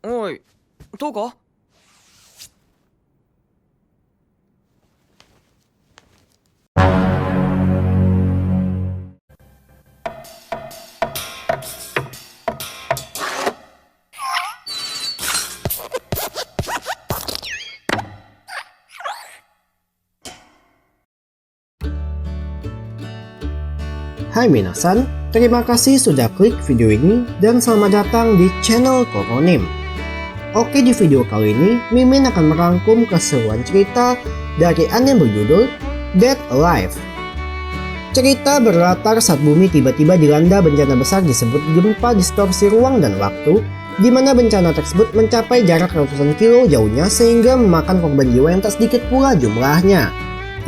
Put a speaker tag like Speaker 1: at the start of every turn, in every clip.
Speaker 1: おい、どうか？Hai
Speaker 2: minasan, terima kasih sudah klik video ini dan selamat datang di channel Koronim. Oke, di video kali ini Mimin akan merangkum keseruan cerita dari anime berjudul Dead Alive. Cerita berlatar saat bumi tiba-tiba dilanda bencana besar disebut gempa distorsi ruang dan waktu, di mana bencana tersebut mencapai jarak ratusan kilo jauhnya sehingga memakan korban jiwa yang tak sedikit pula jumlahnya.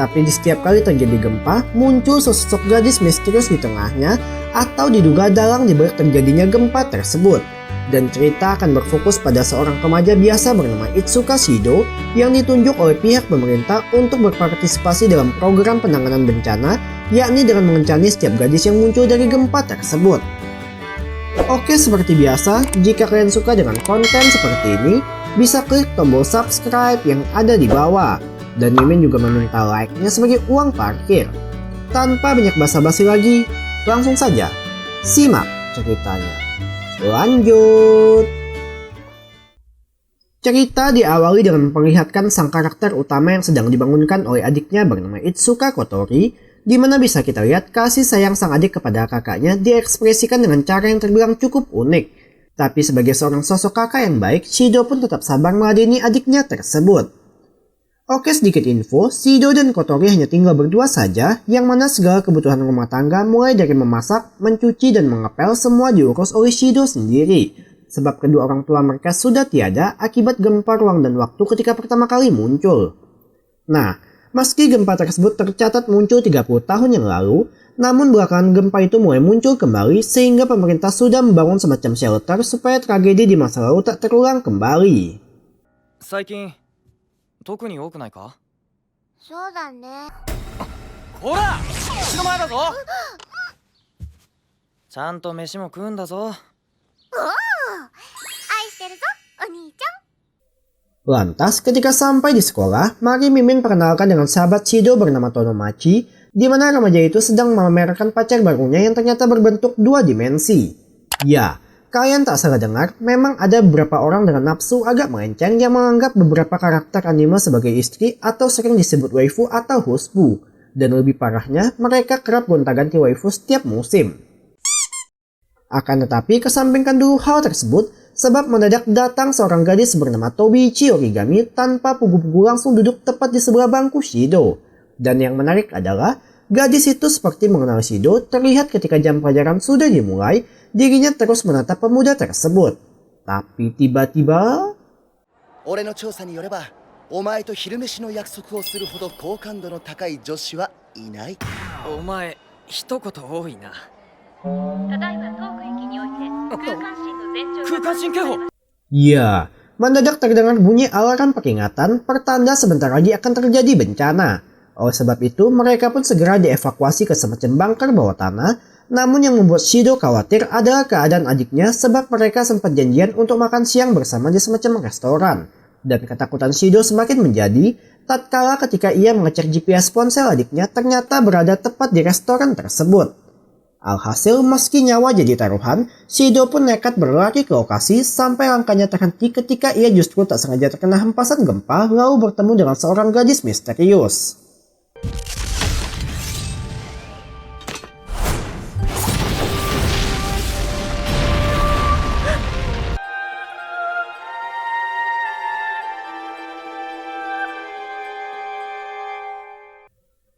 Speaker 2: Tapi di setiap kali terjadi gempa, muncul sosok gadis misterius di tengahnya atau diduga dalang dibalik terjadinya gempa tersebut. Dan cerita akan berfokus pada seorang remaja biasa bernama Itsuka Shido yang ditunjuk oleh pihak pemerintah untuk berpartisipasi dalam program penanganan bencana, yakni dengan mengencani setiap gadis yang muncul dari gempa tersebut. Oke, seperti biasa, jika kalian suka dengan konten seperti ini, bisa klik tombol subscribe yang ada di bawah. Dan Mimin juga meminta like-nya sebagai uang parkir. Tanpa banyak basa-basi lagi, langsung saja simak ceritanya. Lanjut. Cerita diawali dengan memperlihatkan sang karakter utama yang sedang dibangunkan oleh adiknya bernama Itsuka Kotori, di mana bisa kita lihat kasih sayang sang adik kepada kakaknya diekspresikan dengan cara yang terbilang cukup unik. Tapi sebagai seorang sosok kakak yang baik, Shido pun tetap sabar meladeni adiknya tersebut. Oke, sedikit info, Shido dan Kotori hanya tinggal berdua saja, yang mana segala kebutuhan rumah tangga mulai dari memasak, mencuci, dan mengepel semua diurus oleh Shido sendiri. Sebab kedua orang tua mereka sudah tiada akibat gempa ruang dan waktu ketika pertama kali muncul. Nah, meski gempa tersebut tercatat muncul 30 tahun yang lalu, namun belakangan gempa itu mulai muncul kembali sehingga pemerintah sudah membangun semacam shelter supaya tragedi di masa lalu tak terulang kembali.
Speaker 1: 最近特に多くないか？
Speaker 3: そうだね。
Speaker 1: こら！口の前だぞ！ちゃんと飯も食うんだぞ。
Speaker 3: 愛してるぞ、お兄ちゃん。
Speaker 2: Lantas, ketika sampai di sekolah, mari Mimin perkenalkan dengan sahabat Shido bernama Tomomachi, di mana remaja itu sedang memamerkan pacar barunya yang ternyata berbentuk dua dimensi. Ya, kalian tak salah dengar, memang ada beberapa orang dengan nafsu agak melenceng yang menganggap beberapa karakter anime sebagai istri atau sering disebut waifu atau husbu. Dan lebih parahnya, mereka kerap gonta-ganti waifu setiap musim. Akan tetapi, kesampingkan dulu hal tersebut, sebab mendadak datang seorang gadis bernama Tobiichi Origami tanpa pugu-pugu langsung duduk tepat di sebelah bangku Shido. Dan yang menarik adalah, gadis itu seperti mengenal Shido terlihat ketika jam pelajaran sudah dimulai, dirinya terus menatap pemuda tersebut. Tapi tiba-tiba...
Speaker 4: 俺の調査によれば、お前と昼飯の約束をするほど好感度の高い女子はいない。
Speaker 1: お前、一言多いな。
Speaker 5: ただいま東区駅において空間神の前兆
Speaker 1: 空間神警報！
Speaker 2: Ya, mendadak terdengar bunyi alarm peringatan pertanda sebentar lagi akan terjadi bencana. Oleh sebab itu, mereka pun segera dievakuasi ke semacam bunker bawah tanah. Namun yang membuat Shido khawatir adalah keadaan adiknya sebab mereka sempat janjian untuk makan siang bersama di semacam restoran. Dan ketakutan Shido semakin menjadi tatkala ketika ia mengecek GPS ponsel adiknya ternyata berada tepat di restoran tersebut. Alhasil, meski nyawa jadi taruhan, Shido pun nekat berlari ke lokasi sampai langkahnya terhenti ketika ia justru tak sengaja terkena hempasan gempa lalu bertemu dengan seorang gadis misterius.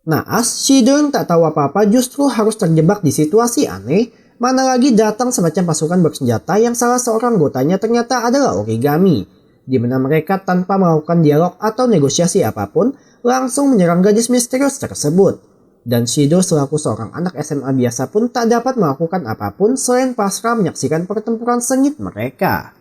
Speaker 2: Naas, Shido yang tak tahu apa-apa justru harus terjebak di situasi aneh, mana lagi datang semacam pasukan bersenjata yang salah seorang anggotanya ternyata adalah Origami, di mana mereka tanpa melakukan dialog atau negosiasi apapun, langsung menyerang gadis misterius tersebut. Dan Shido selaku seorang anak SMA biasa pun tak dapat melakukan apapun selain pasrah menyaksikan pertempuran sengit mereka.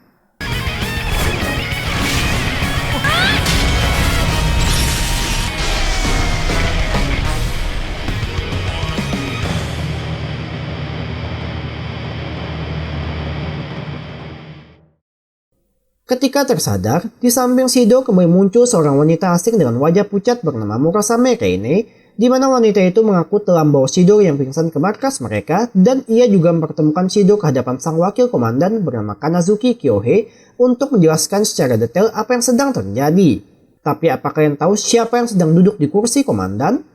Speaker 2: Ketika tersadar, di samping Shido kembali muncul seorang wanita asing dengan wajah pucat bernama Murasame Reine, di mana wanita itu mengaku telah membawa Shido yang pingsan ke markas mereka, dan ia juga mempertemukan Shido ke hadapan sang wakil komandan bernama Kanazuki Kyohei untuk menjelaskan secara detail apa yang sedang terjadi. Tapi apa kalian tahu siapa yang sedang duduk di kursi komandan?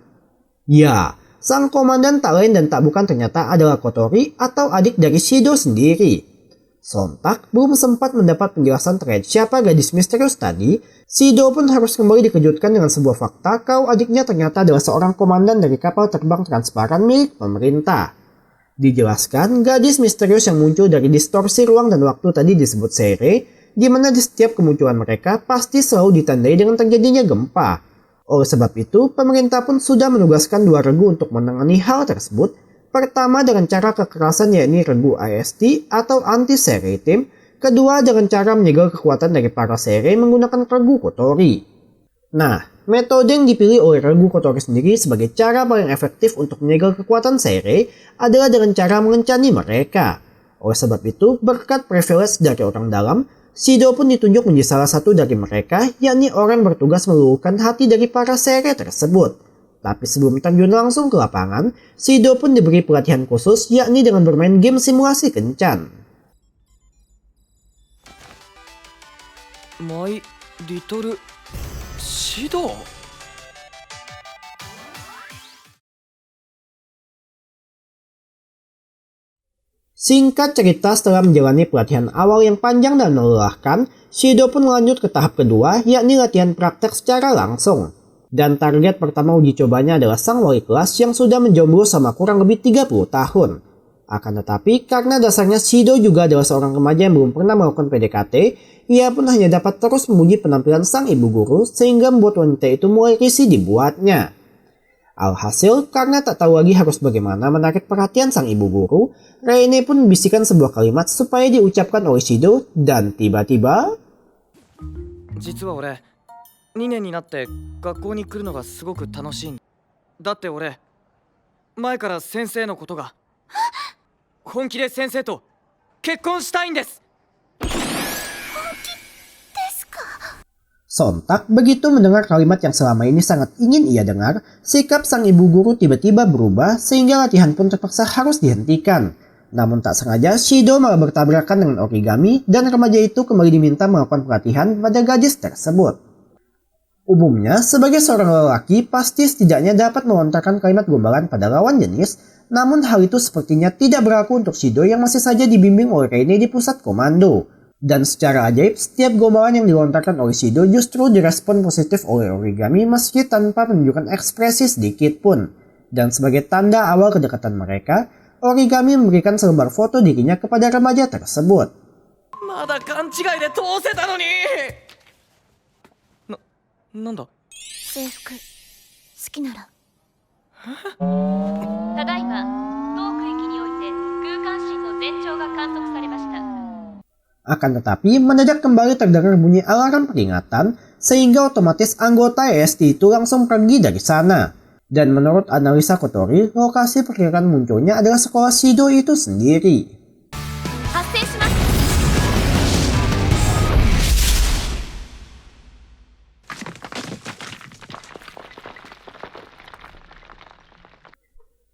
Speaker 2: Ya, sang komandan tak lain dan tak bukan ternyata adalah Kotori atau adik dari Shido sendiri. Sontak, belum sempat mendapat penjelasan terkait siapa gadis misterius tadi, Shido pun harus kembali dikejutkan dengan sebuah fakta kalau adiknya ternyata adalah seorang komandan dari kapal terbang transparan milik pemerintah. Dijelaskan, gadis misterius yang muncul dari distorsi ruang dan waktu tadi disebut Seirei, di mana di setiap kemunculan mereka pasti selalu ditandai dengan terjadinya gempa. Oleh sebab itu, pemerintah pun sudah menugaskan 2 regu untuk menangani hal tersebut. Pertama dengan cara kekerasan yakni regu IST atau anti-Seirei team, kedua dengan cara menyegel kekuatan dari para Seirei menggunakan regu Kotori. Nah, metode yang dipilih oleh regu Kotori sendiri sebagai cara paling efektif untuk menyegel kekuatan Seirei adalah dengan cara mengencani mereka. Oleh sebab itu, berkat privilege dari orang dalam, Shido pun ditunjuk menjadi salah satu dari mereka, yakni orang bertugas meluluhkan hati dari para Seirei tersebut. Tapi sebelum terjun langsung ke lapangan, Shido pun diberi pelatihan khusus yakni dengan bermain game simulasi kencan.
Speaker 1: My Little Shido.
Speaker 2: Singkat cerita, setelah menjalani pelatihan awal yang panjang dan melelahkan, Shido pun lanjut ke tahap kedua yakni latihan praktek secara langsung. Dan target pertama uji cobanya adalah sang wali kelas yang sudah menjomblo sama kurang lebih 30 tahun. Akan tetapi, karena dasarnya Shido juga adalah seorang remaja yang belum pernah melakukan PDKT, ia pun hanya dapat terus memuji penampilan sang ibu guru sehingga membuat wanita itu mulai risih dibuatnya. Alhasil, karena tak tahu lagi harus bagaimana menarik perhatian sang ibu guru, Reine pun membisikkan sebuah kalimat supaya diucapkan oleh Shido dan tiba-tiba...
Speaker 1: 実は俺2年になって学校に来るのがすごく楽しいんだって俺前から先生のことが本気で先生と結婚したいんです。
Speaker 2: Sontak, begitu mendengar kalimat yang selama ini sangat ingin ia dengar, sikap sang ibu guru tiba-tiba berubah sehingga latihan pun terpaksa harus dihentikan. Namun tak sengaja, Shido malah bertabrakan dengan origami dan remaja itu kembali diminta melakukan pelatihan pada gadis tersebut. Umumnya, sebagai seorang lelaki pasti setidaknya dapat melontarkan kalimat gombalan pada lawan jenis, namun hal itu sepertinya tidak berlaku untuk Shido yang masih saja dibimbing oleh Reine di pusat komando. Dan secara ajaib, setiap gombalan yang dilontarkan oleh Shido justru direspon positif oleh origami meski tanpa menunjukkan ekspresi sedikit pun. Dan sebagai tanda awal kedekatan mereka, origami memberikan selembar foto dirinya kepada remaja tersebut.
Speaker 1: まだ勘違いで通せたのに。なんだ。
Speaker 3: 制服好きなら。
Speaker 5: ただいま当区域において空間神の前兆が観測されました。
Speaker 2: Akan tetapi, mendadak kembali terdengar bunyi alarm peringatan sehingga otomatis anggota EST itu langsung pergi dari sana. Dan menurut analisa Kotori, lokasi perkiraan munculnya adalah sekolah Shido itu sendiri.
Speaker 3: 発生します。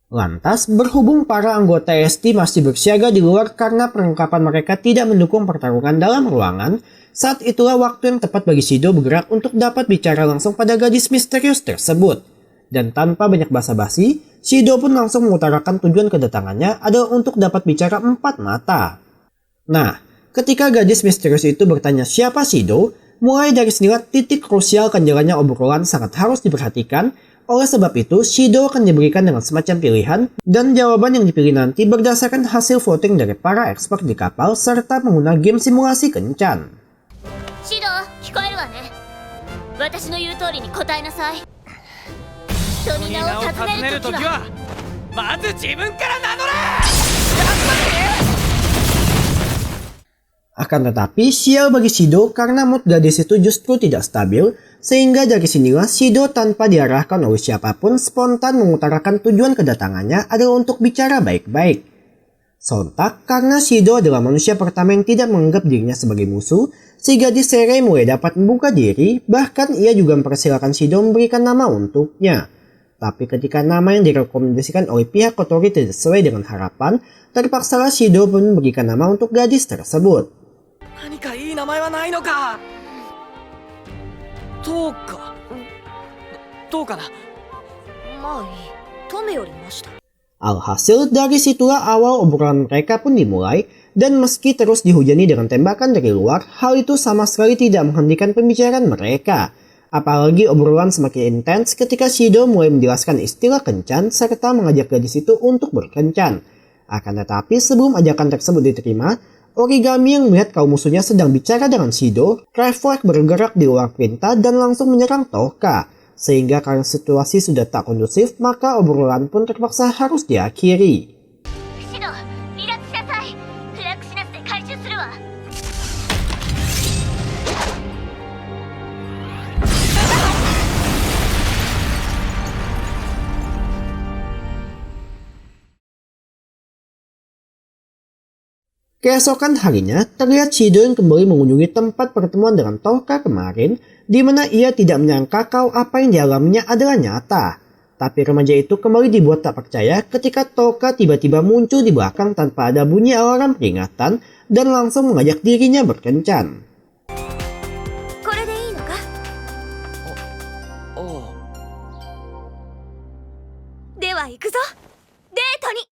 Speaker 2: Lantas, berhubung para anggota EST masih bersiaga di luar karena perlengkapan mereka tidak mendukung pertarungan dalam ruangan, saat itulah waktu yang tepat bagi Shido bergerak untuk dapat bicara langsung pada gadis misterius tersebut. Dan tanpa banyak basa-basi, Shido pun langsung mengutarakan tujuan kedatangannya adalah untuk dapat bicara empat mata. Nah, ketika gadis misterius itu bertanya siapa Shido, mulai dari sinilah titik krusial akan jalannya obrolan sangat harus diperhatikan. Oleh sebab itu, Shido akan diberikan dengan semacam pilihan, dan jawaban yang dipilih nanti berdasarkan hasil voting dari para expert di kapal serta pengguna game simulasi kencan.
Speaker 3: シド、聞こえるわね。私の言う通りに答えなさい。人に名を尋ねるときは
Speaker 1: まず自分から名乗れ。
Speaker 2: Akan tetapi, sial bagi Shido karena mood gadis itu justru tidak stabil, sehingga dari sinilah Shido tanpa diarahkan oleh siapapun spontan mengutarakan tujuan kedatangannya adalah untuk bicara baik-baik. Sontak karena Shido adalah manusia pertama yang tidak menganggap dirinya sebagai musuh, si gadis Sere mulai dapat membuka diri, bahkan ia juga mempersilahkan Shido memberikan nama untuknya. Tapi ketika nama yang direkomendasikan oleh pihak Kotori tidak sesuai dengan harapan, terpaksalah Shido pun memberikan nama untuk gadis tersebut.
Speaker 1: 何かいい名前はないのか。トウか。どうかな。
Speaker 3: まあいいトメよりました
Speaker 2: Alhasil dari situlah awal obrolan mereka pun dimulai, dan meski terus dihujani dengan tembakan dari luar, hal itu sama sekali tidak menghentikan pembicaraan mereka. Apalagi obrolan semakin intens ketika Shido mulai menjelaskan istilah kencan serta mengajak gadis itu untuk berkencan. Akan tetapi sebelum ajakan tersebut diterima, Origami yang melihat kaum musuhnya sedang bicara dengan Shido, refleks bergerak di luar perintah dan langsung menyerang Toka. Sehingga karena situasi sudah tak kondusif, maka obrolan pun terpaksa harus diakhiri.
Speaker 3: シド離脱しなさいフラッグシナスで回収するわ
Speaker 2: Keesokan harinya, terlihat Shido yang kembali mengunjungi tempat pertemuan dengan Toka kemarin, di mana ia tidak menyangka kalau apa yang dialaminya adalah nyata. Tapi remaja itu kembali dibuat tak percaya ketika Toka tiba-tiba muncul di belakang tanpa ada bunyi alarm peringatan dan langsung mengajak dirinya berkencan.
Speaker 3: これでいいのか
Speaker 1: おう。
Speaker 3: では行くぞデートに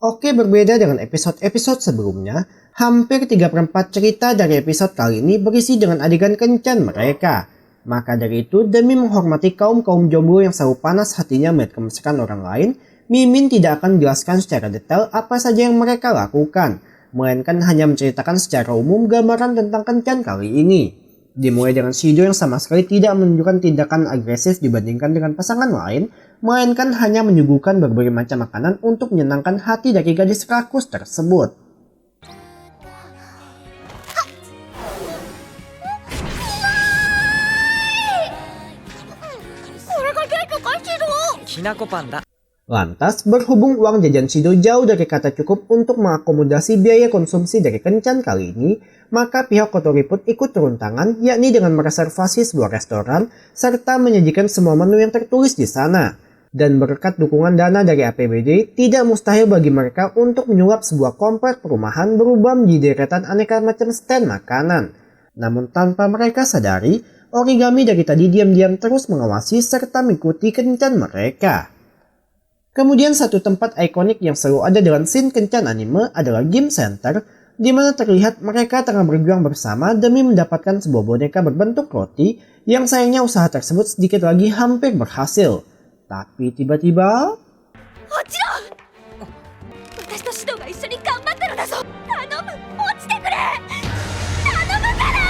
Speaker 2: Oke, berbeda dengan episode-episode sebelumnya, hampir 3/4 cerita dari episode kali ini berisi dengan adegan kencan mereka. Maka dari itu, demi menghormati kaum-kaum jomblo yang selalu panas hatinya melihat kemesraan orang lain, Mimin tidak akan menjelaskan secara detail apa saja yang mereka lakukan, melainkan hanya menceritakan secara umum gambaran tentang kencan kali ini. Dimulai dengan Shido yang sama sekali tidak menunjukkan tindakan agresif dibandingkan dengan pasangan lain, melainkan hanya menyuguhkan berbagai macam makanan untuk menyenangkan hati dari gadis rakus tersebut.
Speaker 1: Kinako Panda.
Speaker 2: Lantas, berhubung uang jajan Shido jauh dari kata cukup untuk mengakomodasi biaya konsumsi dari kencan kali ini, maka pihak Kotori pun ikut turun tangan, yakni dengan mereservasi sebuah restoran, serta menyajikan semua menu yang tertulis di sana. Dan berkat dukungan dana dari APBD, tidak mustahil bagi mereka untuk menyulap sebuah komplek perumahan berubah menjadi deretan aneka macam stand makanan. Namun tanpa mereka sadari, Origami dari tadi diam-diam terus mengawasi serta mengikuti kencan mereka. Kemudian satu tempat ikonik yang selalu ada dalam scene kencan anime adalah Game Center, di mana terlihat mereka tengah berjuang bersama demi mendapatkan sebuah boneka berbentuk roti yang sayangnya usaha tersebut sedikit lagi hampir berhasil. Tapi tiba-tiba...
Speaker 3: 落ちろ私とシドが一緒に頑張ってるだぞ頼む落ちてくれ頼むから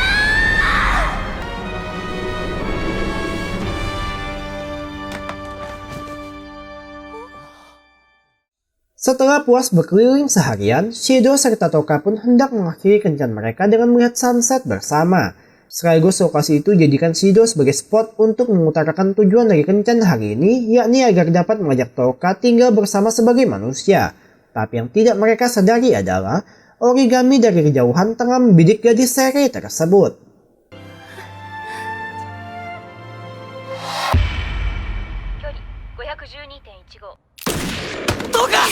Speaker 2: Setelah puas berkeliling seharian, Shido serta Toka pun hendak mengakhiri kencan mereka dengan melihat sunset bersama. Sekaligus lokasi itu dijadikan Shido sebagai spot untuk mengutarakan tujuan dari kencan hari ini, yakni agar dapat mengajak Toka tinggal bersama sebagai manusia. Tapi yang tidak mereka sadari adalah Origami dari kejauhan tengah membidik gadis Sere tersebut.
Speaker 5: Kyori 512.15
Speaker 1: Toka!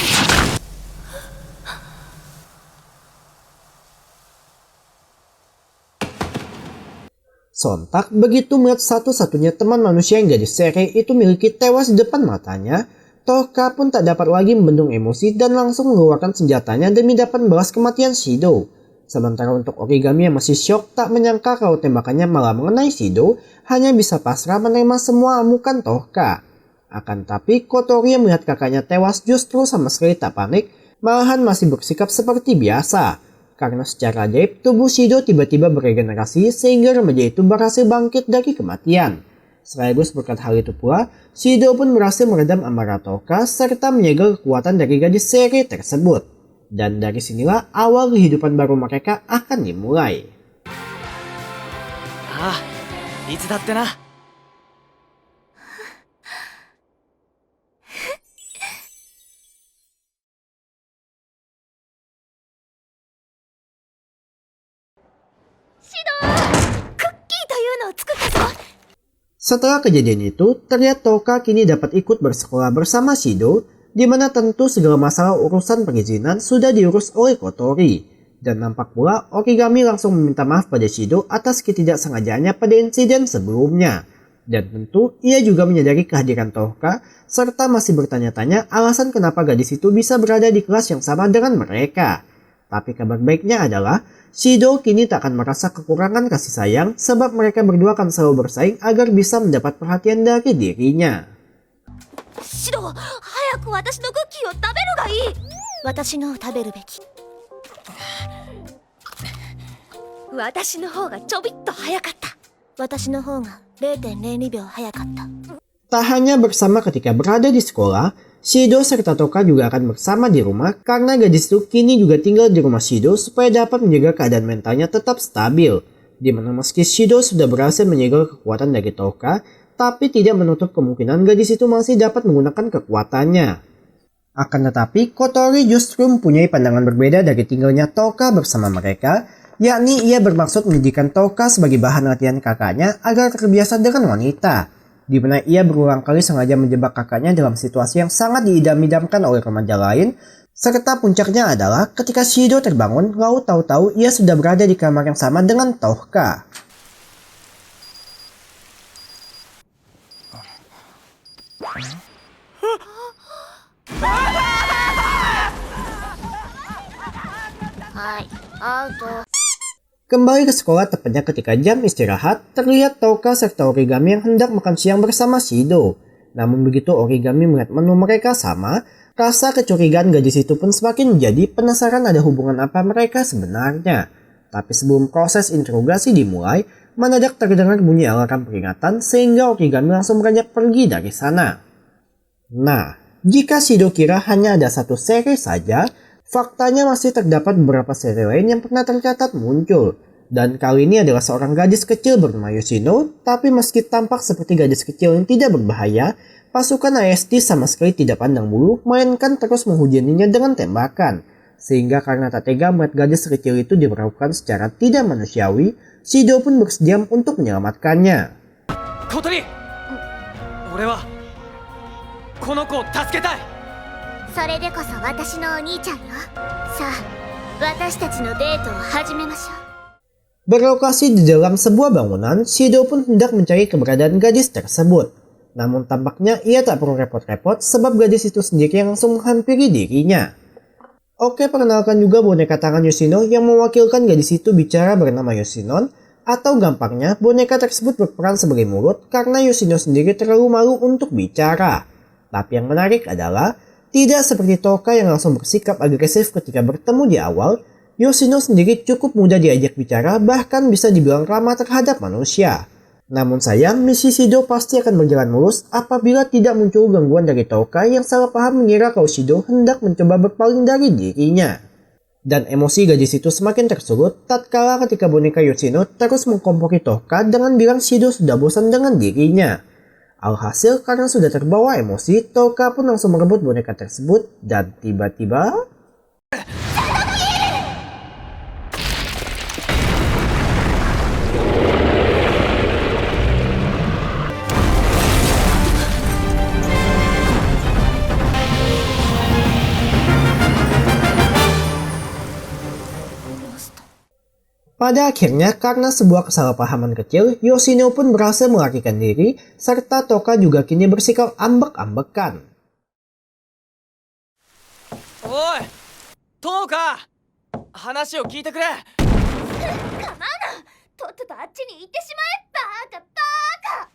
Speaker 2: Sontak begitu melihat satu-satunya teman manusia yang gadis Sere itu miliki tewas di depan matanya, Toka pun tak dapat lagi membendung emosi dan langsung mengeluarkan senjatanya demi dapat membalas kematian Shido. Sementara untuk Origami yang masih syok tak menyangka kalau tembakannya malah mengenai Shido, hanya bisa pasrah menerima semua amukan Toka. Akan tapi Kotori yang melihat kakaknya tewas justru sama sekali tak panik, malahan masih bersikap seperti biasa. Karena secara ajaib tubuh Shido tiba-tiba beregenerasi sehingga remaja itu berhasil bangkit dari kematian. Sekaligus berkat hal itu pula, Shido pun berhasil meredam amarah Toka serta menyegel kekuatan dari gadis Sere tersebut. Dan dari sinilah awal kehidupan baru mereka akan dimulai.
Speaker 1: ああ、いつだってな。
Speaker 3: クッキーというのを作ったぞ。
Speaker 2: Setelah kejadian itu, terlihat Toka kini dapat ikut bersekolah bersama Shido, di mana tentu segala masalah urusan perizinan sudah diurus oleh Kotori. Dan nampak pula Origami langsung meminta maaf pada Shido atas ketidaksengajaannya pada insiden sebelumnya. Dan tentu ia juga menyadari kehadiran Toka, serta masih bertanya-tanya alasan kenapa gadis itu bisa berada di kelas yang sama dengan mereka. Tapi kabar baiknya adalah, Shido kini tak akan merasa kekurangan kasih sayang sebab mereka berdua akan selalu bersaing agar bisa mendapat perhatian dari dirinya.
Speaker 3: シド、早く私のクッキーを食べるがいい。私のを食べるべき。私の方がちょびっと早かった。私の方が 0.02 秒早かった。
Speaker 2: Tak hanya bersama ketika berada di sekolah, Shido serta Toka juga akan bersama di rumah karena gadis itu kini juga tinggal di rumah Shido supaya dapat menjaga keadaan mentalnya tetap stabil. Dimana meski Shido sudah berhasil menyegel kekuatan dari Toka, tapi tidak menutup kemungkinan gadis itu masih dapat menggunakan kekuatannya. Akan tetapi, Kotori justru mempunyai pandangan berbeda dari tinggalnya Toka bersama mereka, yakni ia bermaksud menjadikan Toka sebagai bahan latihan kakaknya agar terbiasa dengan wanita. Di mana ia berulang kali sengaja menjebak kakaknya dalam situasi yang sangat diidam-idamkan oleh remaja lain, serta puncaknya adalah ketika Shido terbangun, lalu tahu-tahu ia sudah berada di kamar yang sama dengan Toka.
Speaker 3: Hai, auto.
Speaker 2: Kembali ke sekolah tepatnya ketika jam istirahat, terlihat Toka serta Origami yang hendak makan siang bersama Shido. Namun begitu Origami melihat menu mereka sama, rasa kecurigaan gadis itu pun semakin menjadi penasaran ada hubungan apa mereka sebenarnya. Tapi sebelum proses interogasi dimulai, mendadak terdengar bunyi alarm peringatan sehingga Origami langsung beranjak pergi dari sana. Nah, jika Shido kira hanya ada satu seri saja, faktanya masih terdapat beberapa seri lain yang pernah tercatat muncul. Dan kali ini adalah seorang gadis kecil bernama Yoshino, tapi meski tampak seperti gadis kecil yang tidak berbahaya, pasukan ASD sama sekali tidak pandang bulu, melainkan terus menghujaninya dengan tembakan. Sehingga karena tak tega melihat gadis kecil itu diperlakukan secara tidak manusiawi, Shido pun bersedia untuk menyelamatkannya.
Speaker 1: Kotori! 俺はこの子を助けたい。
Speaker 3: それでこそ私のお兄ちゃんよ。さあ、私たちのデートを始めましょう。
Speaker 2: Berlokasi di dalam sebuah bangunan, Shido pun hendak mencari keberadaan gadis tersebut. Namun tampaknya ia tak perlu repot-repot sebab gadis itu sendiri yang langsung menghampiri dirinya. Oke, perkenalkan juga boneka tangan Yoshino yang mewakilkan gadis itu bicara bernama Yoshinon, atau gampangnya boneka tersebut berperan sebagai mulut karena Yoshino sendiri terlalu malu untuk bicara. Tapi yang menarik adalah, tidak seperti Toka yang langsung bersikap agresif ketika bertemu di awal, Yoshino sendiri cukup mudah diajak bicara bahkan bisa dibilang ramah terhadap manusia. Namun sayang, misi Shido pasti akan berjalan mulus apabila tidak muncul gangguan dari Toka yang salah paham mengira kalau Shido hendak mencoba berpaling dari dirinya. Dan emosi gadis itu semakin tersulut tatkala ketika boneka Yoshino terus mengkompori Toka dengan bilang Shido sudah bosan dengan dirinya. Alhasil karena sudah terbawa emosi, Toka pun langsung merebut boneka tersebut dan tiba-tiba... Pada akhirnya, karena sebuah kesalahpahaman kecil, Yoshino pun berhasil melarikan diri, serta Toka juga kini bersikap ambek-ambekan.
Speaker 1: Oi! Toka! 話を聞いてくれ。
Speaker 3: 構うな。とっととあっちに行ってしまえ。バカバカ。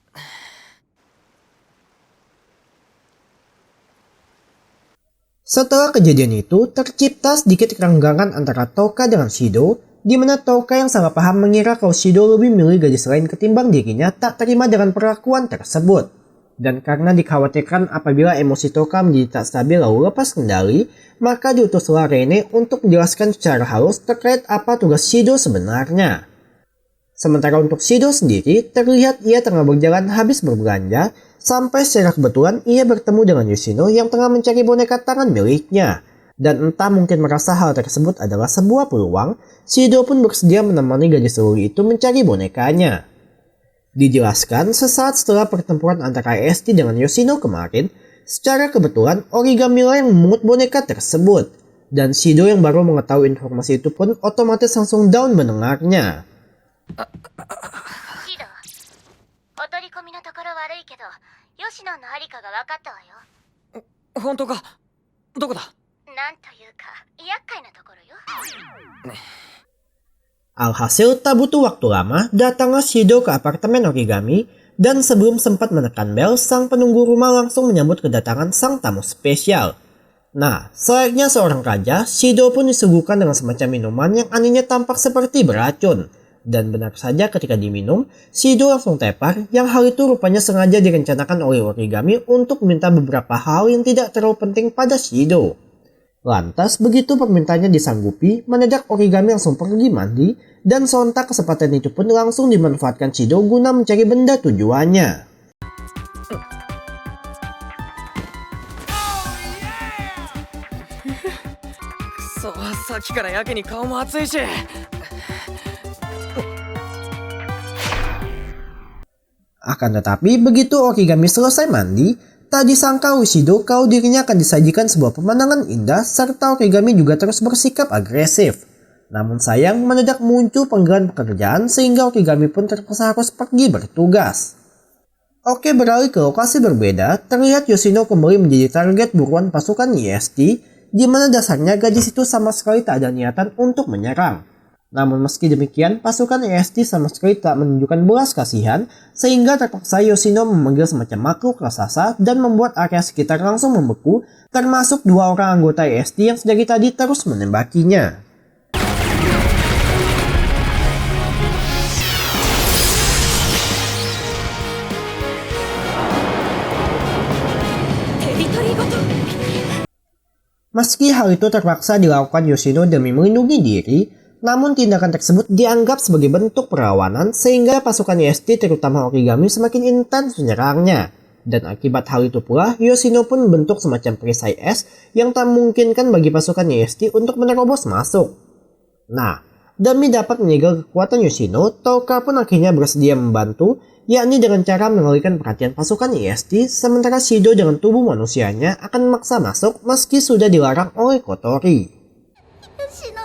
Speaker 2: Setelah kejadian itu, tercipta sedikit kerenggangan antara Toka dengan Shido, di mana Toka yang salah paham mengira kalau Shido lebih milih gadis lain ketimbang dirinya tak terima dengan perlakuan tersebut. Dan karena dikhawatirkan apabila emosi Toka menjadi tak stabil lalu lepas kendali, maka diutuslah Rene untuk menjelaskan secara halus terkait apa tugas Shido sebenarnya. Sementara untuk Shido sendiri, terlihat ia tengah berjalan habis berbelanja, sampai secara kebetulan ia bertemu dengan Yoshino yang tengah mencari boneka tangan miliknya. Dan entah mungkin merasa hal tersebut adalah sebuah peluang, Shido pun bersedia menemani gadis loli itu mencari bonekanya. Dijelaskan sesaat setelah pertempuran antara EST dengan Yoshino kemarin, secara kebetulan Origami lah yang memungut boneka tersebut. Dan Shido yang baru mengetahui informasi itu pun otomatis langsung down mendengarnya.
Speaker 3: シド、お取り込みのところ悪いけど、吉野のありかが分かったわよ。
Speaker 1: 本当か？どこだ？
Speaker 3: なんというか、厄介なところよ。
Speaker 2: Alhasil tak butuh waktu lama, datanglah Shido ke apartemen Origami, dan sebelum sempat menekan bel, sang penunggu rumah langsung menyambut kedatangan sang tamu spesial. Nah, selayaknya seorang raja, Shido pun disuguhkan dengan semacam minuman yang anehnya tampak seperti beracun. Dan benar saja ketika diminum, Shido langsung tepar, yang hal itu rupanya sengaja direncanakan oleh Origami untuk meminta beberapa hal yang tidak terlalu penting pada Shido. Lantas begitu permintaannya disanggupi, mendadak Origami langsung pergi mandi, dan sontak kesempatan itu pun langsung dimanfaatkan Shido guna mencari benda tujuannya.
Speaker 1: そう、さっきからやけに顔も熱いし。
Speaker 2: Akan tetapi begitu Origami selesai mandi, tak disangka Shido kalau dirinya akan disajikan sebuah pemandangan indah serta Origami juga terus bersikap agresif. Namun sayang mendadak muncul panggilan pekerjaan sehingga Origami pun terpaksa harus pergi bertugas. Oke, beralih ke lokasi berbeda, terlihat Yoshino kembali menjadi target buruan pasukan EST, di mana dasarnya gadis itu sama sekali tak ada niatan untuk menyerang. Namun meski demikian, pasukan EST sama sekali tak menunjukkan belas kasihan, sehingga terpaksa Yoshino memanggil semacam makhluk raksasa dan membuat area sekitar langsung membeku, termasuk dua orang anggota EST yang sedari tadi terus menembakinya. Meski hal itu terpaksa dilakukan Yoshino demi melindungi diri, namun tindakan tersebut dianggap sebagai bentuk perlawanan sehingga pasukan EST terutama Origami semakin intens menyerangnya. Dan akibat hal itu pula, Yoshino pun membentuk semacam perisai es yang tak memungkinkan bagi pasukan EST untuk menerobos masuk. Nah, demi dapat menyegel kekuatan Yoshino, Toka pun akhirnya bersedia membantu, yakni dengan cara mengalihkan perhatian pasukan EST, sementara Shido dengan tubuh manusianya akan memaksa masuk meski sudah dilarang oleh Kotori.
Speaker 3: 吉野。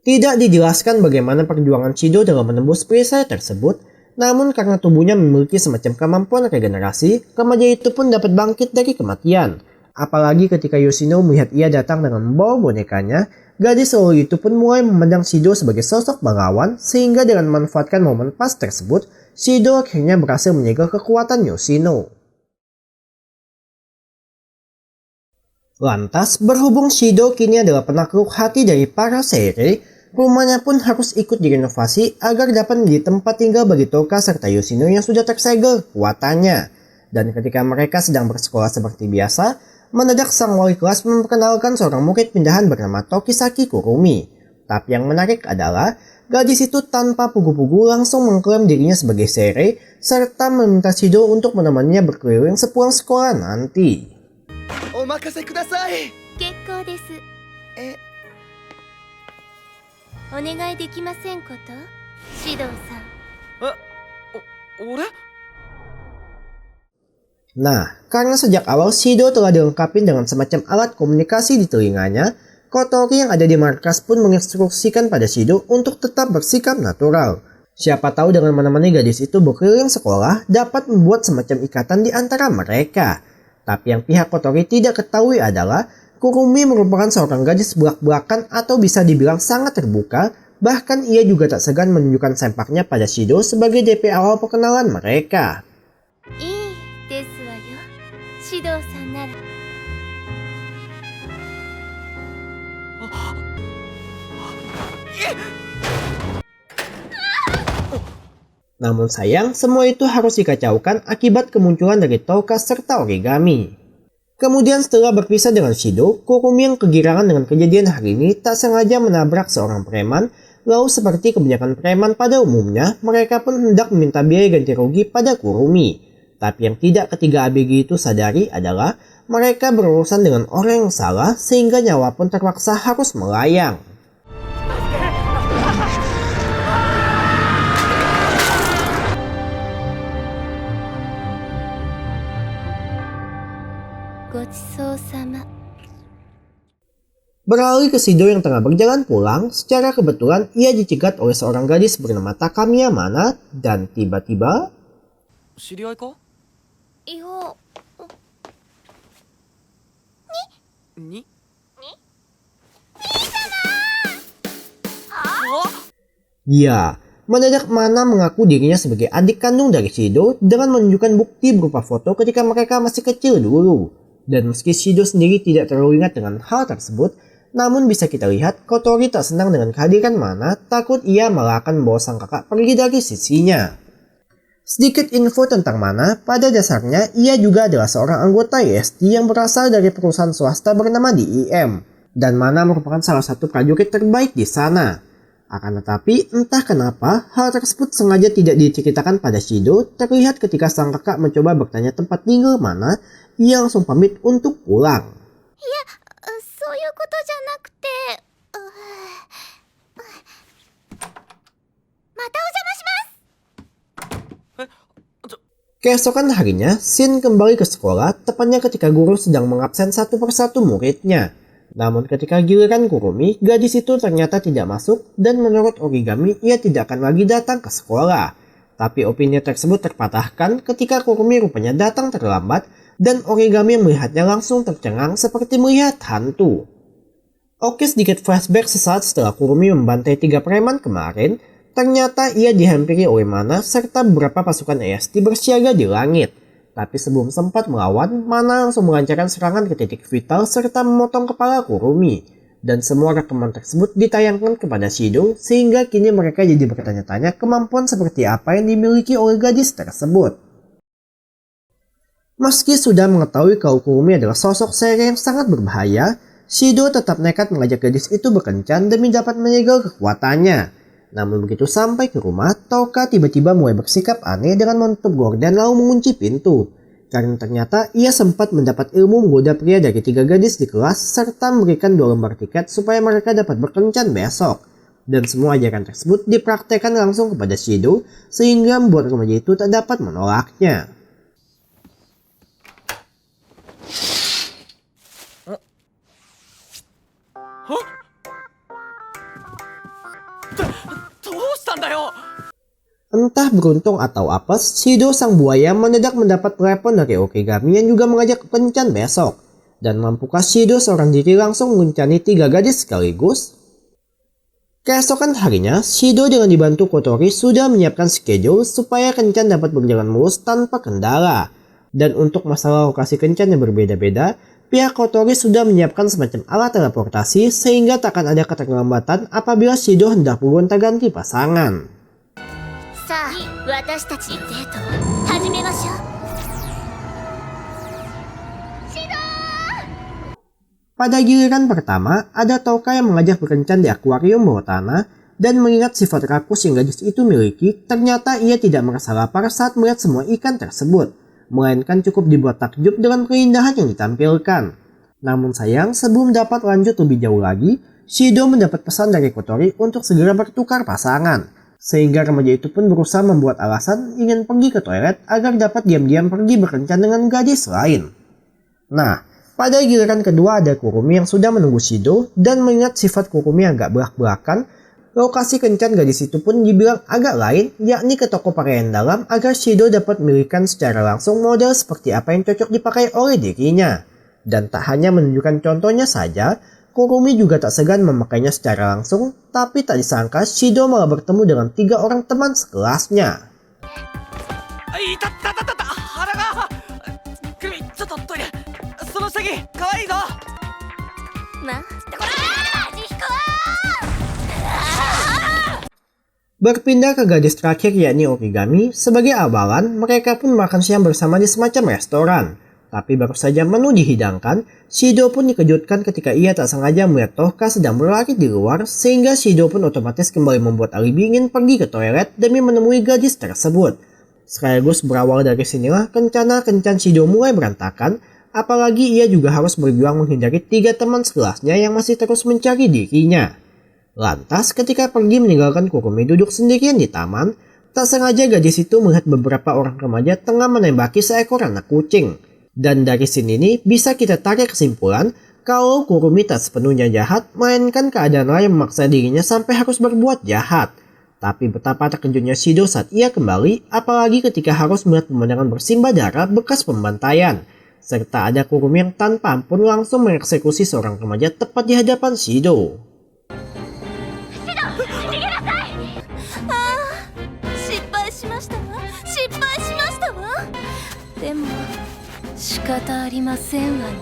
Speaker 3: Tidak dijelaskan bagaimana perjuangan Shido dalam menembus perisai tersebut, namun karena tubuhnya memiliki semacam kemampuan regenerasi, remaja itu pun dapat bangkit dari kematian. Apalagi ketika Yoshino melihat ia datang dengan membawa bonekanya, gadis loli itu pun mulai memandang Shido sebagai sosok pahlawan, sehingga dengan memanfaatkan momen pas tersebut, Shido akhirnya berhasil menyegel kekuatan Yoshino. Lantas, berhubung Shido kini adalah penakluk hati dari para Seirei, rumahnya pun harus ikut direnovasi agar dapat menjadi tempat tinggal bagi Toka serta Yoshino yang sudah tersegel kekuatannya. Dan ketika mereka sedang bersekolah seperti biasa, mendadak sang wali kelas memperkenalkan seorang murid pindahan bernama Tokisaki Kurumi. Tapi yang menarik adalah, gadis itu tanpa pugu-pugu langsung mengklaim dirinya sebagai Seirei, serta meminta Shido untuk menemaninya berkeliling sepulang sekolah nanti.
Speaker 4: お任せください。
Speaker 3: 結構です。お願いできませんこと？シドさん。
Speaker 1: 俺？
Speaker 2: Nah, karena sejak awal Shido telah dilengkapi dengan semacam alat komunikasi di telinganya, Kotori yang ada di markas pun menginstruksikan pada Shido untuk tetap bersikap natural. Siapa tahu dengan menemani gadis itu berkeliling sekolah dapat membuat semacam ikatan di antara mereka. Tapi yang pihak Kotori tidak ketahui adalah Kurumi merupakan seorang gadis belak-belakan atau bisa dibilang sangat terbuka, bahkan ia juga tak segan menunjukkan sempaknya pada Shido sebagai DP awal perkenalan mereka.
Speaker 3: ですわよ。シドさんなら。
Speaker 2: Namun sayang, semua itu harus dikacaukan akibat kemunculan dari Toka serta Origami. Kemudian setelah berpisah dengan Shido, Kurumi yang kegirangan dengan kejadian hari ini tak sengaja menabrak seorang preman,
Speaker 3: Lalu seperti kebanyakan preman pada umumnya, mereka pun hendak meminta biaya ganti rugi pada Kurumi. Tapi yang tidak ketiga ABG itu sadari adalah mereka berurusan dengan orang yang salah sehingga nyawa pun terpaksa harus melayang. Beralih ke Shido yang tengah berjalan pulang, secara kebetulan ia dicegat oleh seorang gadis bernama Takamiya Mana dan tiba-tiba
Speaker 1: 知り合いか
Speaker 5: いや
Speaker 1: に
Speaker 3: ya, mendadak Mana mengaku dirinya sebagai adik kandung dari Shido dengan menunjukkan bukti berupa foto ketika mereka masih kecil dulu. Dan meski Shido sendiri tidak terlalu ingat dengan hal tersebut, namun bisa kita lihat Kotori tak senang dengan kehadiran Mana, takut ia malah akan membawa sang kakak pergi dari sisinya. Sedikit info tentang Mana, pada dasarnya ia juga adalah seorang anggota IST yang berasal dari perusahaan swasta bernama DIM. Dan Mana merupakan salah satu prajurit terbaik di sana. Akan tetapi, entah kenapa, hal tersebut sengaja tidak diceritakan pada Shido, terlihat ketika sang kakak mencoba bertanya tempat tinggal Mana, ia langsung pamit untuk pulang.
Speaker 5: そういうことじゃなくてまたお邪魔します。
Speaker 3: Keesokan harinya, Shin kembali ke sekolah, tepatnya ketika guru sedang mengabsen satu persatu muridnya. Namun ketika giliran Kurumi, gadis itu ternyata tidak masuk dan menurut Origami ia tidak akan lagi datang ke sekolah. Tapi opini tersebut terpatahkan ketika Kurumi rupanya datang terlambat dan Origami melihatnya langsung tercengang seperti melihat hantu. Oke, sedikit flashback sesaat setelah Kurumi membantai 3 preman kemarin, ternyata ia dihampiri oleh Mana serta beberapa pasukan EST bersiaga di langit. Tapi sebelum sempat melawan, Mana langsung melancarkan serangan ke titik vital serta memotong kepala Kurumi. Dan semua rekaman tersebut ditayangkan kepada Shido sehingga kini mereka jadi bertanya-tanya kemampuan seperti apa yang dimiliki oleh gadis tersebut. Meski sudah mengetahui kalau Kurumi adalah sosok sere yang sangat berbahaya, Shido tetap nekat mengajak gadis itu berkencan demi dapat menyegel kekuatannya. Namun begitu sampai ke rumah, Toka tiba-tiba mulai bersikap aneh dengan menutup gorden lalu mengunci pintu. Karena ternyata ia sempat mendapat ilmu menggoda pria dari 3 gadis di kelas serta memberikan 2 lembar tiket supaya mereka dapat berkencan besok. Dan semua ajaran tersebut dipraktekkan langsung kepada Shido sehingga membuat remaja itu tak dapat menolaknya. Entah beruntung atau apes, Shido sang buaya mendadak mendapat telepon dari Origami yang juga mengajak kencan besok. Dan mampukah Shido seorang diri langsung mengencani 3 gadis sekaligus? Keesokan harinya, Shido dengan dibantu Kotori sudah menyiapkan schedule supaya kencan dapat berjalan mulus tanpa kendala. Dan untuk masalah lokasi kencan yang berbeda-beda, pihak Kotori sudah menyiapkan semacam alat teleportasi sehingga takkan ada keterlambatan apabila Shido hendak bergonta-ganti pasangan.
Speaker 5: さあ私たちデートを始めましょう。
Speaker 3: Pada giliran pertama, ada Toka yang mengajak berkencan di akuarium bawah tanah dan mengingat sifat rakus yang gadis itu miliki, ternyata ia tidak merasa lapar saat melihat semua ikan tersebut, melainkan cukup dibuat takjub dengan keindahan yang ditampilkan. Namun sayang, sebelum dapat lanjut lebih jauh lagi, Shido mendapat pesan dari Kotori untuk segera bertukar pasangan. Sehingga remaja itu pun berusaha membuat alasan ingin pergi ke toilet agar dapat diam-diam pergi berkencan dengan gadis lain. Nah, pada giliran kedua ada Kurumi yang sudah menunggu Shido dan mengingat sifat Kurumi agak belak-belakan, lokasi kencan gadis itu pun dibilang agak lain, yakni ke toko pakaian dalam agar Shido dapat memilihkan secara langsung model seperti apa yang cocok dipakai oleh dirinya. Dan tak hanya menunjukkan contohnya saja, Kurumi juga tak segan memakainya secara langsung, tapi tak disangka Shido malah bertemu dengan 3 orang teman sekelasnya. Berpindah ke gadis terakhir yakni Origami, sebagai awalan mereka pun makan siang bersama di semacam restoran.
Speaker 2: Tapi baru saja menu dihidangkan, Shido pun dikejutkan ketika ia tak sengaja melihat Tohka sedang berlari di luar, sehingga Shido pun otomatis kembali membuat alibi ingin pergi ke toilet demi menemui gadis tersebut. Sekaligus berawal dari sinilah kencan Shido mulai berantakan, apalagi ia juga harus berjuang menghindari 3 teman sekelasnya yang masih terus mencari dirinya. Lantas ketika pergi meninggalkan Kurumi duduk sendirian di taman, tak sengaja gadis itu melihat beberapa orang remaja tengah menembaki seekor anak kucing. Dan dari sini nih bisa kita tarik kesimpulan kalau Kurumi tak sepenuhnya jahat, melainkan keadaanlah yang memaksa dirinya sampai harus berbuat jahat. Tapi betapa terkejutnya Shido saat ia kembali, apalagi ketika harus melihat pemandangan bersimbah darah bekas pembantaian. Serta ada Kurumi yang tanpa ampun langsung mengeksekusi seorang remaja tepat di hadapan Shido.
Speaker 6: 失敗しましたわ失敗しましたわでも仕方ありませんわね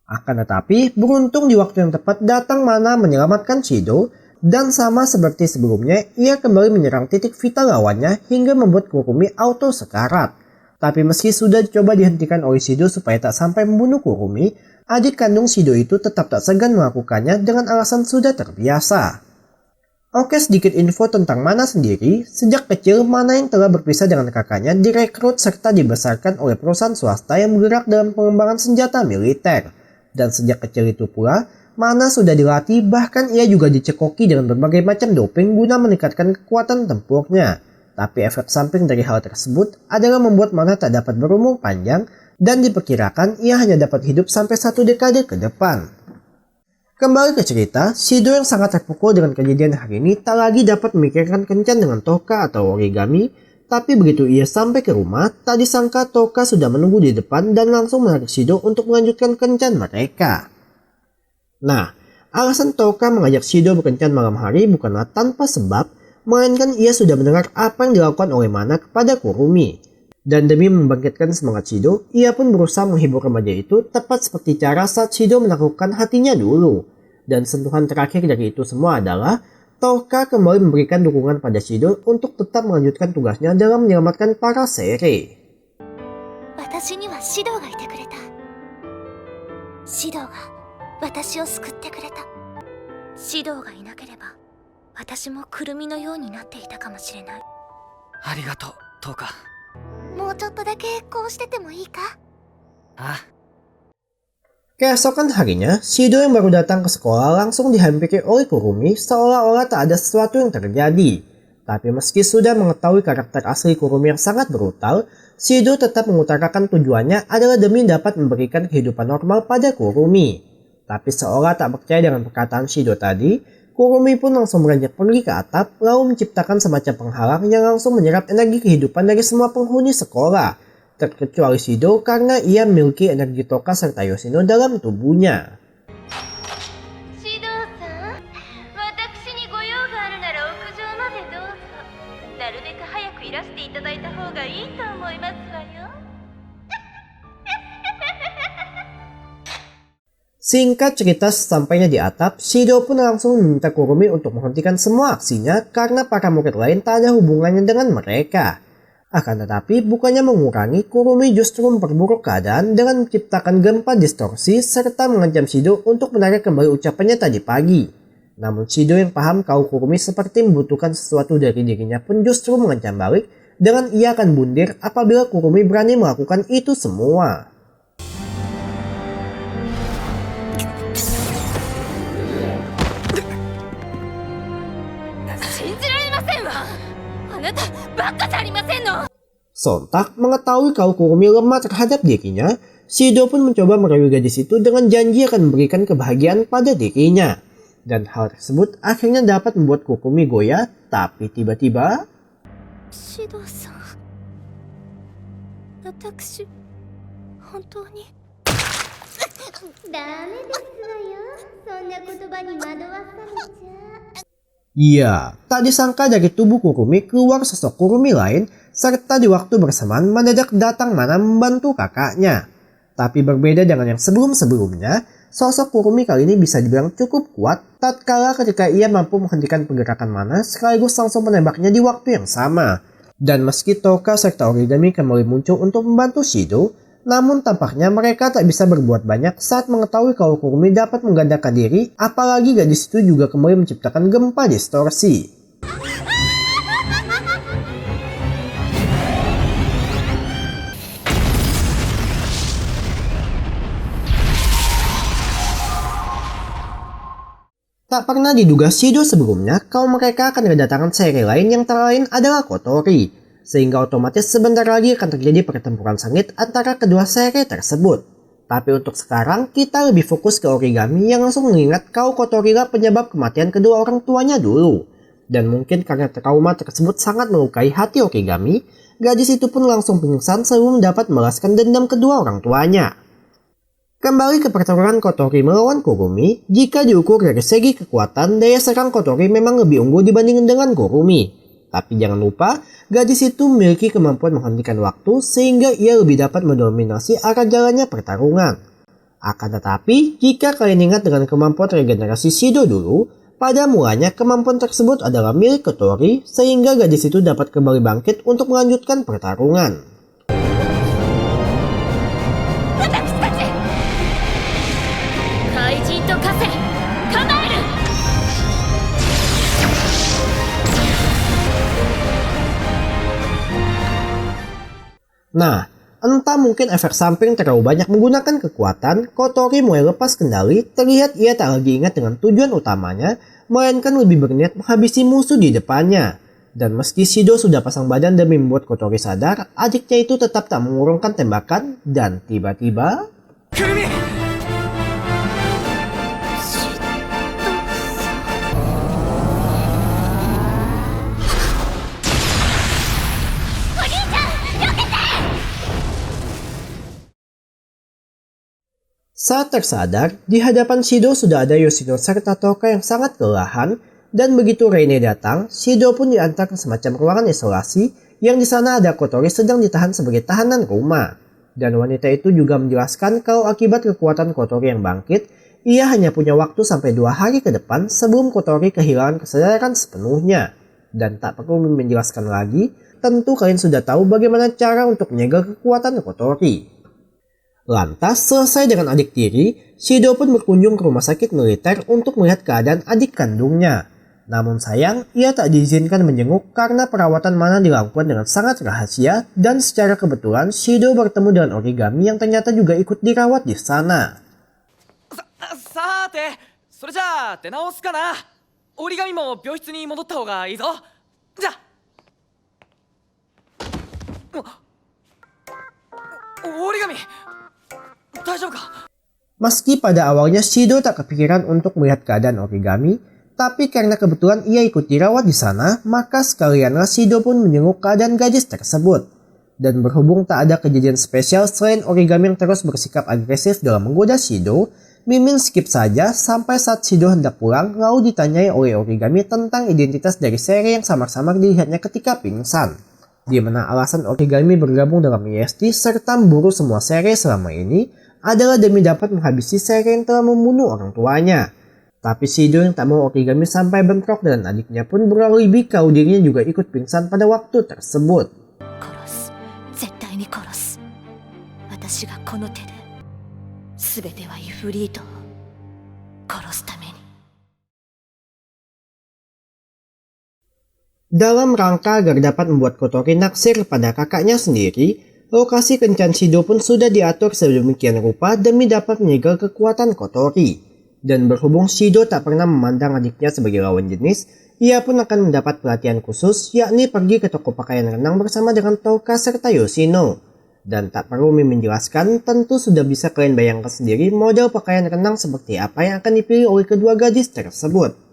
Speaker 2: Akan tetapi, beruntung di waktu yang tepat datang Mana menyelamatkan Shido, dan sama seperti sebelumnya, ia kembali menyerang titik vital lawannya hingga membuat Kurumi auto sekarat. Tapi meski sudah dicoba dihentikan oleh Shido supaya tak sampai membunuh Kurumi, adik kandung Shido itu tetap tak segan melakukannya dengan alasan sudah terbiasa. Oke, sedikit info tentang Mana sendiri. Sejak kecil, Mana yang telah berpisah dengan kakaknya direkrut serta dibesarkan oleh perusahaan swasta yang bergerak dalam pengembangan senjata militer. Dan sejak kecil itu pula, Mana sudah dilatih, bahkan ia juga dicekoki dengan berbagai macam doping guna meningkatkan kekuatan tempurnya. Tapi efek samping dari hal tersebut adalah membuat Mana tak dapat berumur panjang, dan diperkirakan ia hanya dapat hidup sampai 1 dekade ke depan. Kembali ke cerita, Shido yang sangat terpukul dengan kejadian hari ini tak lagi dapat memikirkan kencan dengan Tohka atau origami, tapi begitu ia sampai ke rumah, tak disangka Tohka sudah menunggu di depan dan langsung menarik Shido untuk melanjutkan kencan mereka. Nah, alasan Tohka mengajak Shido berkencan malam hari bukanlah tanpa sebab, melainkan ia sudah mendengar apa yang dilakukan oleh Mana kepada Kurumi. Dan demi membangkitkan semangat Shido, ia pun berusaha menghibur remaja itu tepat seperti cara saat Shido menaklukkan hatinya dulu. Dan sentuhan terakhir dari itu semua adalah Tohka kembali memberikan dukungan pada Shido untuk tetap melanjutkan tugasnya dalam menyelamatkan para sere.
Speaker 6: 私にはシドがいてくれたシドが私を救ってくれたシドがいなければ私もくるみのようになっていたかもしれない
Speaker 1: ありがとうトウカ。
Speaker 6: もうちょっとだけこうしててもいいか
Speaker 1: Ah,
Speaker 2: Keesokan harinya, Shido yang baru datang ke sekolah langsung dihampiri oleh Kurumi seolah-olah tak ada sesuatu yang terjadi. Tapi meski sudah mengetahui karakter asli Kurumi yang sangat brutal, Shido tetap mengutarakan tujuannya adalah demi dapat memberikan kehidupan normal pada Kurumi. Tapi seolah tak percaya dengan perkataan Shido tadi, Kurumi pun langsung beranjak pergi ke atap lalu menciptakan semacam penghalang yang langsung menyerap energi kehidupan dari semua penghuni sekolah. Terkecuali Shido karena ia memiliki energi Tohka serta Yoshino dalam tubuhnya.
Speaker 5: シドさん、私にご用があるなら屋上までどうぞ。なるべく早くいらしていただいた方がいいと思いますわよ。
Speaker 2: Singkat cerita, sesampainya di atap, Shido pun langsung meminta Kurumi untuk menghentikan semua aksinya karena para murid lain tak ada hubungannya dengan mereka. Akan tetapi, bukannya mengurangi, Kurumi justru memperburuk keadaan dengan menciptakan gempa distorsi serta mengancam Shido untuk menarik kembali ucapannya tadi pagi. Namun Shido yang paham kalau Kurumi seperti membutuhkan sesuatu dari dirinya pun justru mengancam balik dengan ia akan bundir apabila Kurumi berani melakukan itu semua.
Speaker 6: 信じられませんわあなたバカじゃありませんの
Speaker 2: Sontak mengetahui kalau Kurumi lemah terhadap dirinya, Shido pun mencoba merayu gadis itu dengan janji akan memberikan kebahagiaan pada dirinya. Dan hal tersebut akhirnya dapat membuat Kurumi goyah, tapi tiba-tiba
Speaker 6: シドさん私本当に
Speaker 7: ダメですわよ。そんな言葉に惑わされちゃ。
Speaker 2: ya, tak disangka dari tubuh Kurumi keluar sosok Kurumi lain, serta di waktu bersamaan mendadak datang Mana membantu kakaknya. Tapi berbeda dengan yang sebelum-sebelumnya, sosok Kurumi kali ini bisa dibilang cukup kuat tatkala ketika ia mampu menghentikan pergerakan Mana sekaligus langsung menembaknya di waktu yang sama.
Speaker 3: Dan meski Toka serta Origami kembali muncul untuk membantu Shido, namun tampaknya mereka tak bisa berbuat banyak saat mengetahui kalau Kurumi dapat menggandakan diri, apalagi gadis itu juga kembali menciptakan gempa distorsi. Tak pernah diduga Shido sebelumnya kalau mereka akan kedatangan seri lain yang tak lain adalah Kotori, sehingga otomatis sebentar lagi akan terjadi pertempuran sengit antara kedua seri tersebut. Tapi untuk sekarang kita lebih fokus ke Origami yang langsung mengingat kalau Kotori lah penyebab kematian kedua orang tuanya dulu. Dan mungkin karena trauma tersebut sangat melukai hati Origami, gadis itu pun langsung pingsan sebelum dapat membalaskan dendam kedua orang tuanya. Kembali ke pertarungan Kotori melawan Kurumi, jika diukur dari segi kekuatan, daya serang Kotori memang lebih unggul dibanding dengan Kurumi. Tapi jangan lupa, gadis itu memiliki kemampuan menghentikan waktu sehingga ia lebih dapat mendominasi arah jalannya pertarungan. Akan tetapi, jika kalian ingat dengan kemampuan regenerasi Shido dulu, pada mulanya kemampuan tersebut adalah milik Kotori sehingga gadis itu dapat kembali bangkit untuk melanjutkan pertarungan. Nah, entah mungkin efek samping terlalu banyak menggunakan kekuatan, Kotori mulai lepas kendali, terlihat ia tak lagi ingat dengan tujuan utamanya, melainkan lebih berniat menghabisi musuh di depannya. Dan meski Shido sudah pasang badan demi membuat Kotori sadar, adiknya itu tetap tak mengurungkan tembakan, dan tiba-tiba... Saat tersadar, di hadapan Shido sudah ada Yoshino serta Toka yang sangat kelelahan, dan begitu Reine datang, Shido pun diantar ke semacam ruangan isolasi yang di sana ada Kotori sedang ditahan sebagai tahanan rumah. Dan wanita itu juga menjelaskan kalau akibat kekuatan Kotori yang bangkit, ia hanya punya waktu sampai 2 hari ke depan sebelum Kotori kehilangan kesadaran sepenuhnya. Dan tak perlu menjelaskan lagi, tentu kalian sudah tahu bagaimana cara untuk menyegel kekuatan Kotori. Lantas, selesai dengan adik tiri, Shido pun berkunjung ke rumah sakit militer untuk melihat keadaan adik kandungnya. Namun sayang, ia tak diizinkan menjenguk karena perawatan mana dilakukan dengan sangat rahasia dan secara kebetulan Shido bertemu dengan Origami yang ternyata juga ikut dirawat di sana.
Speaker 1: さて、それじゃあ出直すかな。折り紙も病室に戻った方がいいぞ。じゃ折り紙
Speaker 3: Meski pada awalnya Shido tak kepikiran untuk melihat keadaan Origami, tapi karena kebetulan ia ikut dirawat di sana, maka sekalianlah Shido pun menjenguk keadaan gadis tersebut. Dan berhubung tak ada kejadian spesial selain Origami yang terus bersikap agresif dalam menggoda Shido, Mimin skip saja sampai saat Shido hendak pulang lalu ditanyai oleh Origami tentang identitas dari seri yang samar-samar dilihatnya ketika pingsan. Di mana alasan Origami bergabung dalam IST serta memburu semua seri selama ini adalah demi dapat menghabisi seri yang telah membunuh orang tuanya. Tapi Shido yang tak mau Origami sampai bentrok dan adiknya pun beralibi kalau dirinya juga ikut pingsan pada waktu tersebut. Dalam rangka agar dapat membuat Kotori naksir pada kakaknya sendiri, lokasi kencan Shido pun sudah diatur sedemikian rupa demi dapat menyegel kekuatan Kotori. Dan berhubung Shido tak pernah memandang adiknya sebagai lawan jenis, ia pun akan mendapat pelatihan khusus, yakni pergi ke toko pakaian renang bersama dengan Toka serta Yoshino. Dan tak perlu menjelaskan, tentu sudah bisa kalian bayangkan sendiri model pakaian renang seperti apa yang akan dipilih oleh kedua gadis tersebut.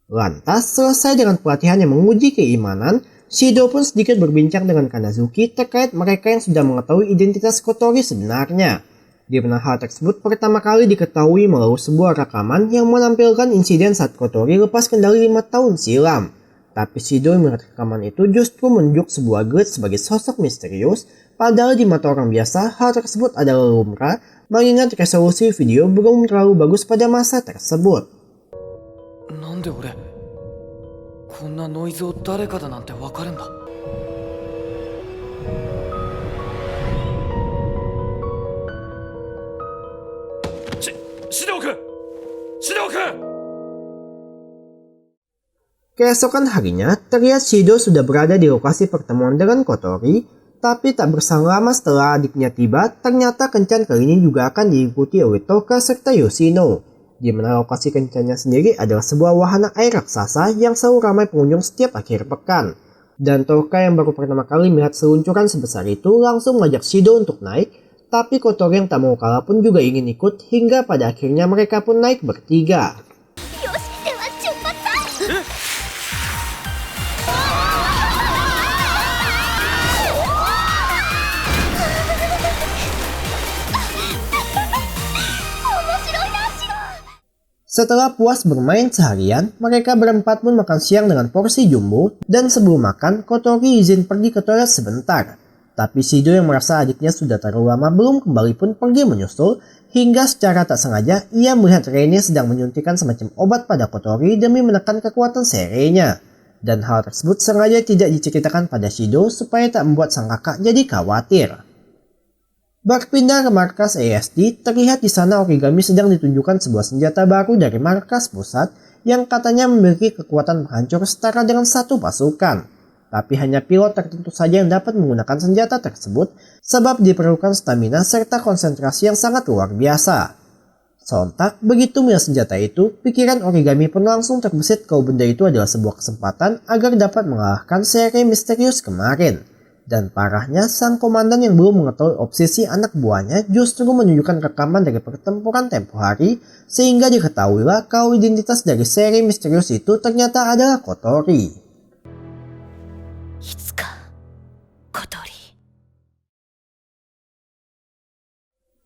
Speaker 3: Lantas, selesai dengan pelatihan yang menguji keimanan, Shido pun sedikit berbincang dengan Kanazuki terkait mereka yang sudah mengetahui identitas Kotori sebenarnya. Di mana hal tersebut pertama kali diketahui melalui sebuah rekaman yang menampilkan insiden saat Kotori lepas kendali 5 tahun silam. Tapi Shido melihat rekaman itu justru menunjuk sebuah glitch sebagai sosok misterius, padahal di mata orang biasa hal tersebut adalah lumrah, mengingat resolusi video belum terlalu bagus pada masa tersebut.
Speaker 1: なんで俺こんなノイズを誰かだなんてわかるんだ。
Speaker 3: Keesokan harinya, terlihat Shido sudah berada di lokasi pertemuan dengan Kotori, tapi tak berselang lama setelah adiknya tiba, ternyata kencan kali ini juga akan diikuti oleh Toka serta Yoshino, di mana lokasi kencannya sendiri adalah sebuah wahana air raksasa yang selalu ramai pengunjung setiap akhir pekan. Dan Toka yang baru pertama kali melihat seluncuran sebesar itu langsung mengajak Shido untuk naik, tapi Kotori yang tak mau kalah pun juga ingin ikut hingga pada akhirnya mereka pun naik bertiga. Setelah puas bermain seharian, mereka berempat pun makan siang dengan porsi jumbo, dan sebelum makan, Kotori izin pergi ke toilet sebentar. Tapi Shido yang merasa adiknya sudah terlalu lama belum kembali pun pergi menyusul, hingga secara tak sengaja ia melihat Rene sedang menyuntikkan semacam obat pada Kotori demi menekan kekuatan serenya. Dan hal tersebut sengaja tidak diceritakan pada Shido supaya tak membuat sang kakak jadi khawatir. Berpindah ke markas ASD, terlihat di sana Origami sedang ditunjukkan sebuah senjata baru dari markas pusat yang katanya memiliki kekuatan penghancur setara dengan satu pasukan. Tapi hanya pilot tertentu saja yang dapat menggunakan senjata tersebut sebab diperlukan stamina serta konsentrasi yang sangat luar biasa. Sontak, begitu melihat senjata itu, pikiran Origami pun langsung terbesit kalau benda itu adalah sebuah kesempatan agar dapat mengalahkan seri misterius kemarin. Dan parahnya, sang komandan yang belum mengetahui obsesi anak buahnya justru menunjukkan rekaman dari pertempuran tempo hari, sehingga diketahuilah kalau identitas dari seri misterius itu ternyata adalah Kotori.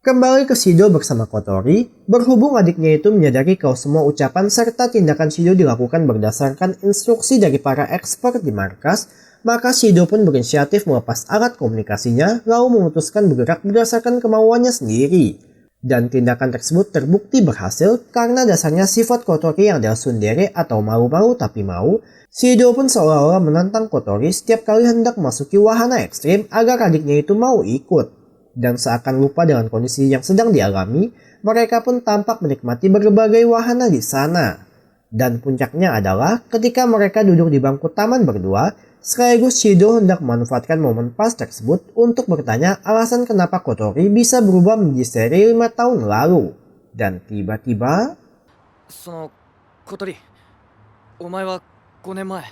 Speaker 3: Kembali ke Shido bersama Kotori, berhubung adiknya itu menyadari kalau semua ucapan serta tindakan Shido dilakukan berdasarkan instruksi dari para expert di markas, maka Shido pun berinisiatif melepas alat komunikasinya lalu memutuskan bergerak berdasarkan kemauannya sendiri. Dan tindakan tersebut terbukti berhasil karena dasarnya sifat Kotori yang adalah tsundere atau malu-malu tapi mau, Shido pun seolah-olah menantang Kotori setiap kali hendak memasuki wahana ekstrim agar adiknya itu mau ikut. Dan seakan lupa dengan kondisi yang sedang dialami, mereka pun tampak menikmati berbagai wahana di sana. Dan puncaknya adalah ketika mereka duduk di bangku taman berdua, sekaligus Shido hendak memanfaatkan momen pas tersebut untuk bertanya alasan kenapa Kotori bisa berubah menjadi seri 5 tahun lalu. Dan tiba-tiba...
Speaker 1: その小鳥、お前は5年前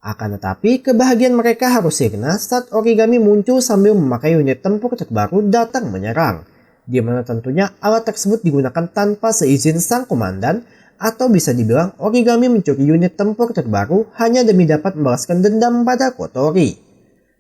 Speaker 3: Akan tetapi, kebahagiaan mereka harus sirna saat Origami muncul sambil memakai unit tempur terbaru datang menyerang. Di mana tentunya alat tersebut digunakan tanpa seizin sang komandan, atau bisa dibilang Origami mencuri unit tempur terbaru hanya demi dapat membalaskan dendam pada Kotori.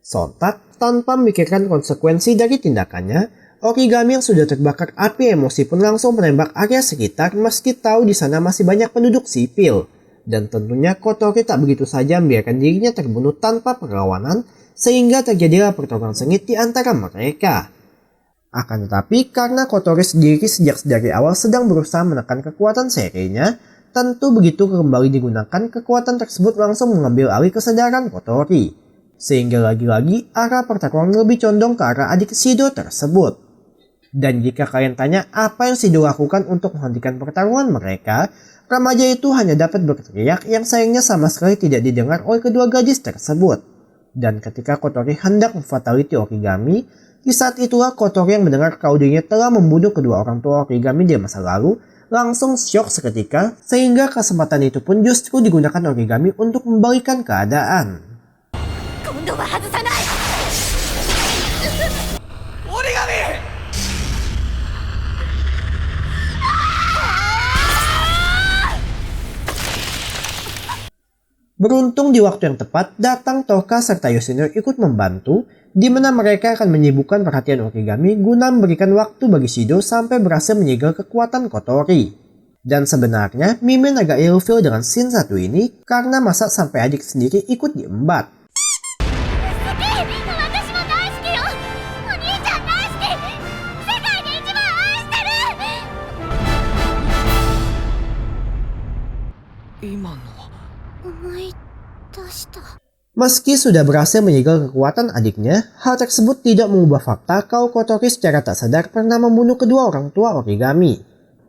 Speaker 3: Sontak, tanpa memikirkan konsekuensi dari tindakannya, Origami yang sudah terbakar api emosi pun langsung menembak area sekitar meski tahu di sana masih banyak penduduk sipil. Dan tentunya Kotori tak begitu saja membiarkan dirinya terbunuh tanpa perlawanan, sehingga terjadilah pertarungan sengit di antara mereka. Akan tetapi, karena Kotori sendiri sejak dari awal sedang berusaha menekan kekuatan serinya, tentu begitu kembali digunakan, kekuatan tersebut langsung mengambil alih kesadaran Kotori. Sehingga lagi-lagi arah pertarungan lebih condong ke arah adik Shido tersebut. Dan jika kalian tanya apa yang Shido lakukan untuk menghentikan pertarungan mereka, remaja itu hanya dapat berteriak yang sayangnya sama sekali tidak didengar oleh kedua gadis tersebut. Dan ketika Kotori hendak memfatality Origami, di saat itulah Kotori yang mendengar kalau dirinya telah membunuh kedua orang tua Origami di masa lalu, langsung syok seketika, sehingga kesempatan itu pun justru digunakan Origami untuk membalikan keadaan. Beruntung di waktu yang tepat, datang Toka serta Yoshino ikut membantu, di mana mereka akan menyibukkan perhatian Origami guna memberikan waktu bagi Shido sampai berhasil menyegel kekuatan Kotori. Dan sebenarnya, Mimin agak ilfil dengan scene satu ini karena masa sampai adik sendiri ikut diembat.
Speaker 6: どうした？
Speaker 3: Meski sudah berhasil menyegel kekuatan adiknya, hal tersebut tidak mengubah fakta kalau Kotori secara tak sadar pernah membunuh kedua orang tua Origami.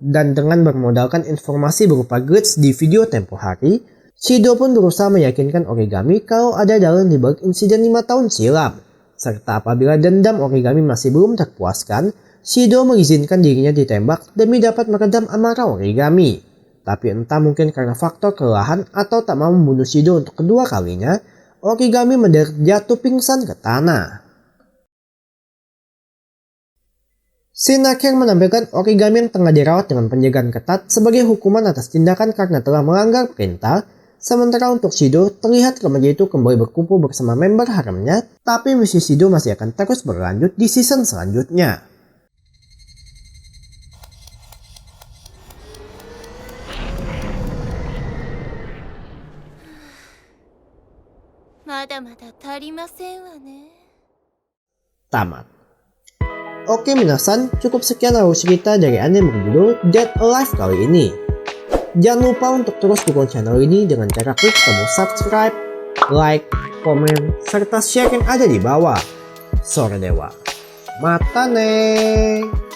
Speaker 3: Dan dengan bermodalkan informasi berupa glitch di video tempo hari, Shido pun berusaha meyakinkan Origami kalau ada dalang di balik insiden 5 tahun silam. Serta apabila dendam Origami masih belum terpuaskan, Shido mengizinkan dirinya ditembak demi dapat meredam amarah Origami. Tapi entah mungkin karena faktor kelelahan atau tak mau membunuh Shido untuk kedua kalinya, Origami mendadak jatuh pingsan ke tanah. Scene akhir menampilkan Origami yang tengah dirawat dengan penjagaan ketat sebagai hukuman atas tindakan karena telah melanggar perintah. Sementara untuk Shido, terlihat remaja itu kembali berkumpul bersama member haremnya, tapi misi Shido masih akan terus berlanjut di season selanjutnya. Tamat. Oke minasan, cukup sekian alur cerita dari anime berjudul Dead Alive kali ini. Jangan lupa untuk terus dukung channel ini dengan cara klik tombol subscribe, like, komen, serta share yang ada di bawah. Sore Dewa. Mata nih.